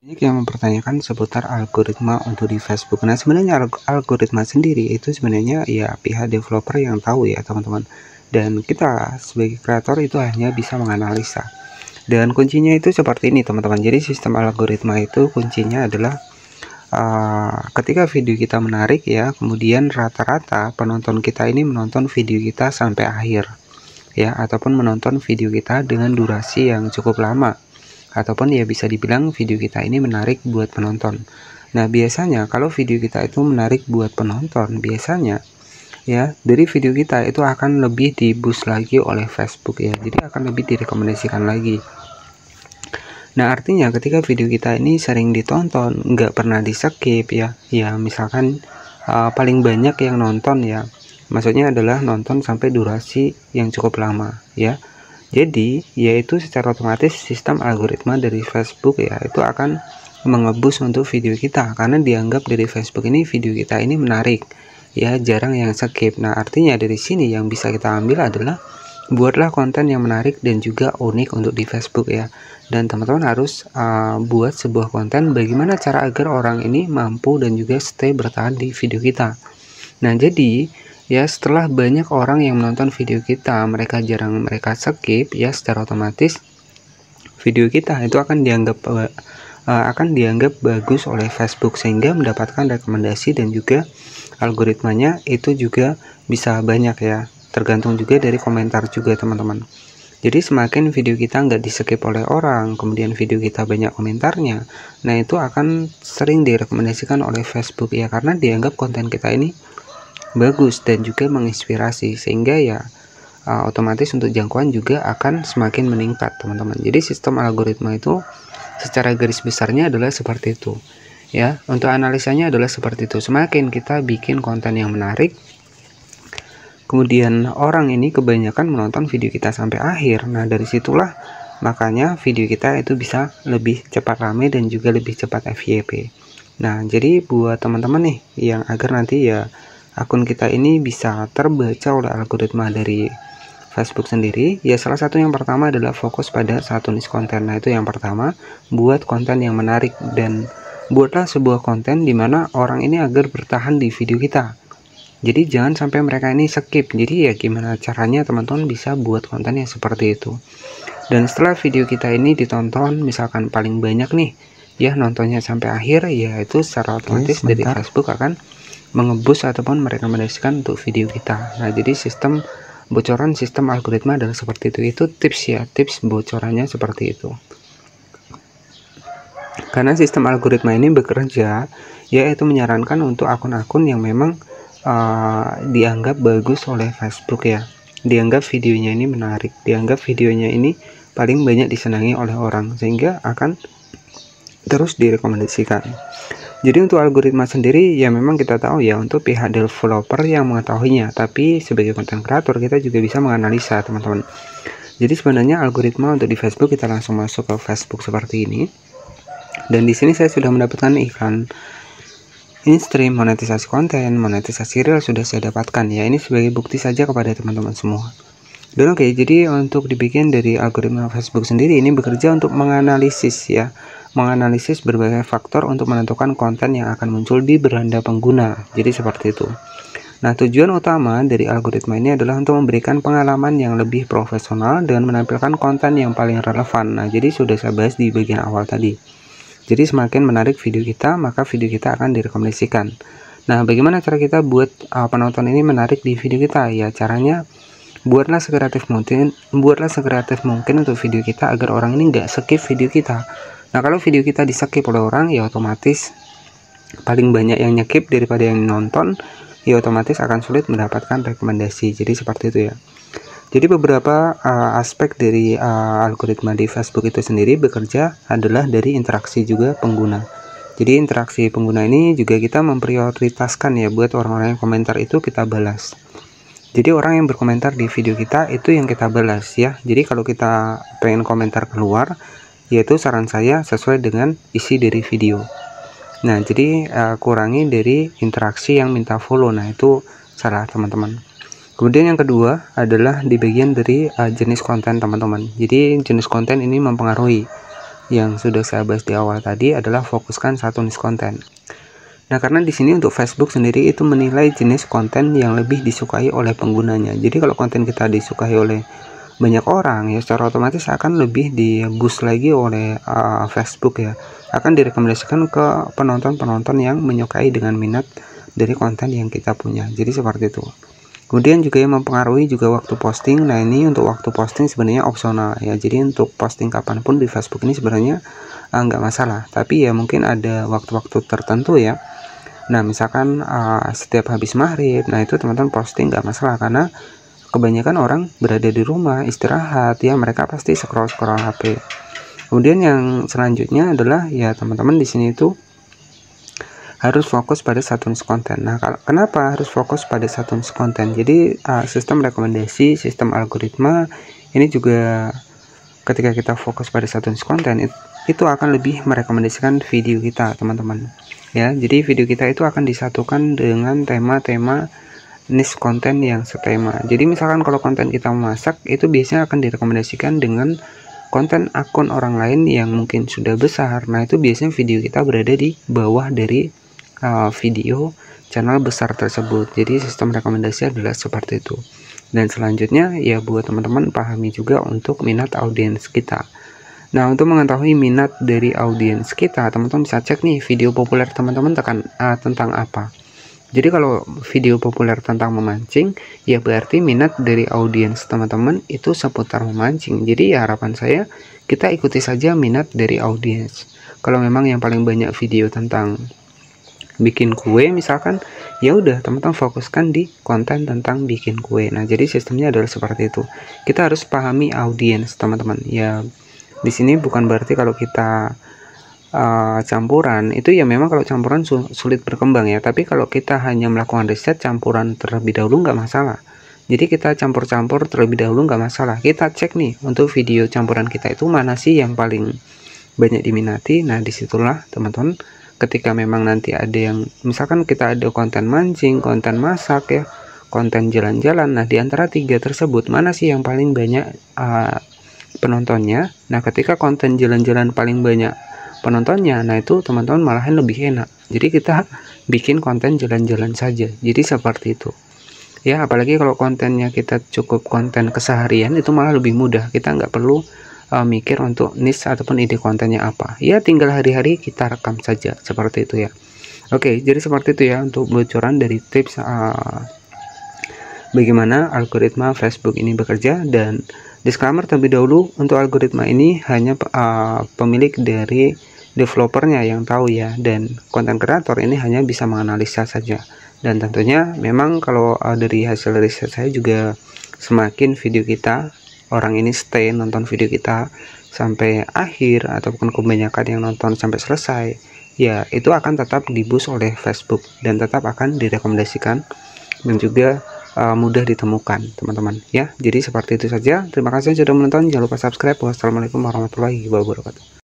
Banyak yang mempertanyakan seputar algoritma untuk di Facebook. Nah, sebenarnya algoritma sendiri itu sebenarnya ya pihak developer yang tahu ya teman-teman. Dan kita sebagai kreator itu hanya bisa menganalisa. Dan kuncinya itu seperti ini teman-teman. Jadi sistem algoritma itu kuncinya adalah ketika video kita menarik ya, kemudian rata-rata penonton kita ini menonton video kita sampai akhir ya, ataupun menonton video kita dengan durasi yang cukup lama, ataupun ya bisa dibilang video kita ini menarik buat penonton. Nah, biasanya kalau video kita itu menarik buat penonton, biasanya ya dari video kita itu akan lebih di boost lagi oleh Facebook ya, jadi akan lebih direkomendasikan lagi. Nah, artinya ketika video kita ini sering ditonton, nggak pernah di skip ya, misalkan paling banyak yang nonton ya, maksudnya adalah nonton sampai durasi yang cukup lama ya. Jadi yaitu secara otomatis sistem algoritma dari Facebook ya itu akan mengebus untuk video kita, karena dianggap dari Facebook ini video kita ini menarik ya, jarang yang skip. Nah, artinya dari sini yang bisa kita ambil adalah buatlah konten yang menarik dan juga unik untuk di Facebook ya. Dan teman-teman harus buat sebuah konten bagaimana cara agar orang ini mampu dan juga stay bertahan di video kita. Nah, jadi ya setelah banyak orang yang menonton video kita, mereka skip ya, secara otomatis video kita itu akan dianggap bagus oleh Facebook, sehingga mendapatkan rekomendasi dan juga algoritmanya itu juga bisa banyak ya, tergantung juga dari komentar juga teman-teman. Jadi semakin video kita nggak di skip oleh orang, kemudian video kita banyak komentarnya, nah itu akan sering direkomendasikan oleh Facebook ya, karena dianggap konten kita ini bagus dan juga menginspirasi, sehingga ya otomatis untuk jangkauan juga akan semakin meningkat teman-teman. Jadi sistem algoritma itu secara garis besarnya adalah seperti itu ya. Untuk analisanya adalah seperti itu, semakin kita bikin konten yang menarik, kemudian orang ini kebanyakan menonton video kita sampai akhir, nah dari situlah makanya video kita itu bisa lebih cepat rame dan juga lebih cepat FYP. Nah, jadi buat teman-teman nih yang agar nanti ya akun kita ini bisa terbaca oleh algoritma dari Facebook sendiri, ya salah satu yang pertama adalah fokus pada satu niche konten. Nah, itu yang pertama, buat konten yang menarik dan buatlah sebuah konten di mana orang ini agar bertahan di video kita. Jadi jangan sampai mereka ini skip. Jadi ya gimana caranya teman-teman bisa buat konten yang seperti itu. Dan setelah video kita ini ditonton, misalkan paling banyak nih ya nontonnya sampai akhir, ya itu secara otomatis dari Facebook akan mengebus ataupun merekomendasikan untuk video kita. Nah, jadi sistem bocoran sistem algoritma adalah seperti itu. Itu tips ya, tips bocorannya seperti itu. Karena sistem algoritma ini bekerja yaitu menyarankan untuk akun-akun yang memang dianggap bagus oleh Facebook ya, dianggap videonya ini menarik, dianggap videonya ini paling banyak disenangi oleh orang, sehingga akan terus direkomendasikan. Jadi untuk algoritma sendiri ya memang kita tahu ya untuk pihak developer yang mengetahuinya, tapi sebagai konten kreator kita juga bisa menganalisa teman-teman. Jadi sebenarnya algoritma untuk di Facebook, kita langsung masuk ke Facebook seperti ini. Dan di sini saya sudah mendapatkan iklan in-stream, monetisasi konten, monetisasi real sudah saya dapatkan ya. Ini sebagai bukti saja kepada teman-teman semua. Dan oke, jadi untuk dibikin dari algoritma Facebook sendiri ini bekerja untuk menganalisis ya, menganalisis berbagai faktor untuk menentukan konten yang akan muncul di beranda pengguna. Jadi seperti itu. Nah, tujuan utama dari algoritma ini adalah untuk memberikan pengalaman yang lebih profesional dengan menampilkan konten yang paling relevan. Nah, jadi sudah saya bahas di bagian awal tadi. Jadi semakin menarik video kita, maka video kita akan direkomendasikan. Nah, bagaimana cara kita buat penonton ini menarik di video kita? Ya, caranya buatlah sekreatif mungkin untuk video kita agar orang ini nggak skip video kita. Nah, kalau video kita di skip oleh orang, ya otomatis paling banyak yang nyekip daripada yang nonton, ya otomatis akan sulit mendapatkan rekomendasi. Jadi seperti itu ya. Jadi beberapa aspek dari algoritma di Facebook itu sendiri bekerja adalah dari interaksi juga pengguna. Jadi interaksi pengguna ini juga kita memprioritaskan ya, buat orang-orang yang komentar itu kita balas. Jadi orang yang berkomentar di video kita itu yang kita balas ya. Jadi kalau kita pengen komentar keluar, yaitu saran saya sesuai dengan isi dari video. Nah, jadi kurangi dari interaksi yang minta follow. Nah, itu salah teman-teman. Kemudian yang kedua adalah di bagian dari jenis konten teman-teman. Jadi jenis konten ini mempengaruhi. yang sudah saya bahas di awal tadi adalah fokuskan satu niche konten. Nah, karena di sini untuk Facebook sendiri itu menilai jenis konten yang lebih disukai oleh penggunanya. Jadi kalau konten kita disukai oleh banyak orang ya, secara otomatis akan lebih di boost lagi oleh Facebook ya. Akan direkomendasikan ke penonton-penonton yang menyukai dengan minat dari konten yang kita punya. Jadi seperti itu. Kemudian juga yang mempengaruhi juga waktu posting. Nah, ini untuk waktu posting sebenarnya opsional ya. Jadi untuk posting kapanpun di Facebook ini sebenarnya nggak masalah. Tapi ya mungkin ada waktu-waktu tertentu ya. Nah, misalkan setiap habis maghrib, nah itu teman-teman posting nggak masalah, karena kebanyakan orang berada di rumah istirahat ya, mereka pasti scroll HP. Kemudian yang selanjutnya adalah ya teman-teman di sini itu harus fokus pada satu niche konten. Nah, kenapa harus fokus pada satu niche konten? Jadi sistem rekomendasi, sistem algoritma ini juga ketika kita fokus pada satu niche konten itu akan lebih merekomendasikan video kita, teman-teman. Ya, jadi video kita itu akan disatukan dengan tema-tema niche konten yang setema. Jadi misalkan kalau konten kita memasak, itu biasanya akan direkomendasikan dengan konten akun orang lain yang mungkin sudah besar. Nah, itu biasanya video kita berada di bawah dari video channel besar tersebut. Jadi sistem rekomendasi adalah seperti itu. Dan selanjutnya ya buat teman-teman pahami juga untuk minat audiens kita. Nah, untuk mengetahui minat dari audiens kita, teman-teman bisa cek nih video populer teman-teman tentang apa. Jadi kalau video populer tentang memancing, ya berarti minat dari audiens teman-teman itu seputar memancing. Jadi ya harapan saya kita ikuti saja minat dari audiens. Kalau memang yang paling banyak video tentang bikin kue misalkan, ya udah teman-teman fokuskan di konten tentang bikin kue. Nah, jadi sistemnya adalah seperti itu. Kita harus pahami audiens teman-teman. Ya, di sini bukan berarti kalau kita campuran itu ya memang kalau campuran sulit berkembang ya, tapi kalau kita hanya melakukan riset campuran terlebih dahulu nggak masalah. Jadi kita campur-campur terlebih dahulu nggak masalah. Kita cek nih untuk video campuran kita itu mana sih yang paling banyak diminati. Nah, disitulah teman-teman ketika memang nanti ada yang misalkan kita ada konten mancing, konten masak ya, konten jalan-jalan. Nah, di antara tiga tersebut mana sih yang paling banyak penontonnya? Nah, ketika konten jalan-jalan paling banyak penontonnya, nah itu teman-teman malahan lebih enak. Jadi kita bikin konten jalan-jalan saja. Jadi seperti itu. Ya, apalagi kalau kontennya kita cukup konten keseharian, itu malah lebih mudah. Kita nggak perlu mikir untuk niche ataupun ide kontennya apa. Ya, tinggal hari-hari kita rekam saja. Seperti itu ya. Oke, jadi seperti itu ya untuk bocoran dari tips bagaimana algoritma Facebook ini bekerja. Dan disclaimer terlebih dahulu, untuk algoritma ini hanya pemilik dari developernya yang tahu ya, dan konten kreator ini hanya bisa menganalisa saja. Dan tentunya memang kalau dari hasil riset saya juga, semakin video kita orang ini stay nonton video kita sampai akhir ataupun kebanyakan yang nonton sampai selesai, ya itu akan tetap di-boost oleh Facebook dan tetap akan direkomendasikan dan juga mudah ditemukan teman-teman ya. Jadi seperti itu saja. Terima kasih sudah menonton, jangan lupa subscribe. Wassalamualaikum warahmatullahi wabarakatuh.